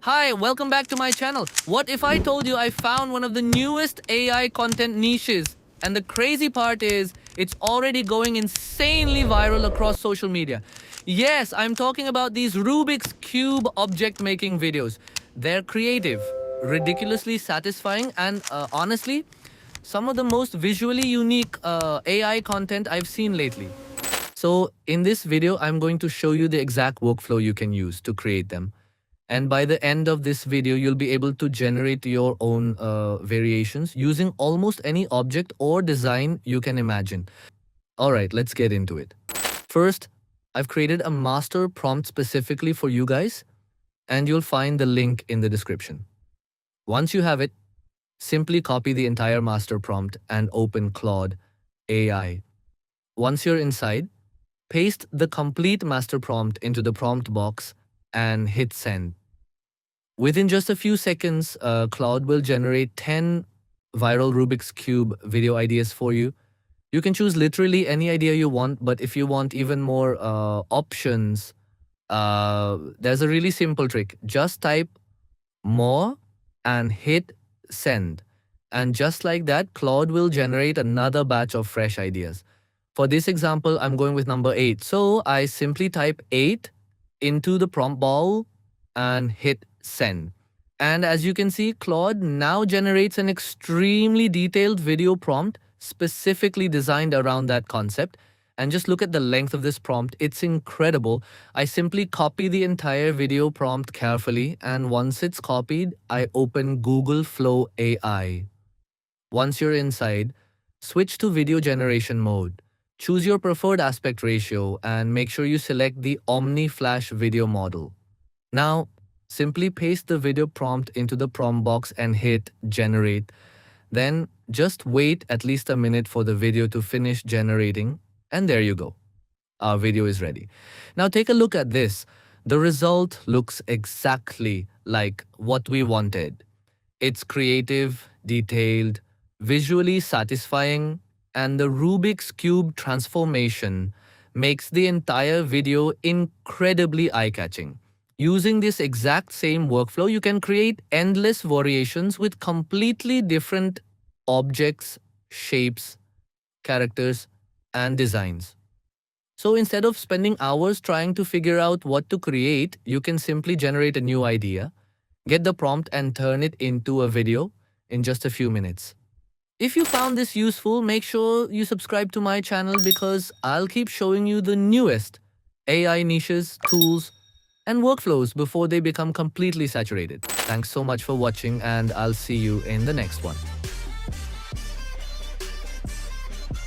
Hi, welcome back to my channel. What if I told you I found one of the newest AI content niches? And the crazy part is, it's already going insanely viral across social media. Yes, I'm talking about these Rubik's Cube object making videos. They're creative, ridiculously satisfying, and honestly, some of the most visually unique AI content I've seen lately. So in this video, I'm going to show you the exact workflow you can use to create them. And by the end of this video, you'll be able to generate your own variations using almost any object or design you can imagine. All right, let's get into it. First, I've created a master prompt specifically for you guys, and you'll find the link in the description. Once you have it, simply copy the entire master prompt and open Claude AI. Once you're inside, paste the complete master prompt into the prompt box and hit send. Within just a few seconds, Claude will generate 10 viral Rubik's Cube video ideas for you. You can choose literally any idea you want, but if you want even more options, there's a really simple trick. Just type more and hit send. And just like that, Claude will generate another batch of fresh ideas. For this example, I'm going with number 8. So I simply type 8 into the prompt bowl and hit send. And as you can see, Claude now generates an extremely detailed video prompt specifically designed around that concept. And just look at the length of this prompt. It's incredible. I simply copy the entire video prompt carefully, and once it's copied, I open Google Flow AI. Once you're inside, switch to video generation mode. Choose your preferred aspect ratio and make sure you select the Omni Flash video model. Now, simply paste the video prompt into the prompt box and hit generate. Then just wait at least a minute for the video to finish generating, and there you go. Our video is ready. Now take a look at this. The result looks exactly like what we wanted. It's creative, detailed, visually satisfying, and the Rubik's Cube transformation makes the entire video incredibly eye-catching. Using this exact same workflow, you can create endless variations with completely different objects, shapes, characters, and designs. So instead of spending hours trying to figure out what to create, you can simply generate a new idea, get the prompt, and turn it into a video in just a few minutes. If you found this useful, make sure you subscribe to my channel because I'll keep showing you the newest AI niches, tools, and workflows before they become completely saturated. Thanks so much for watching, and I'll see you in the next one.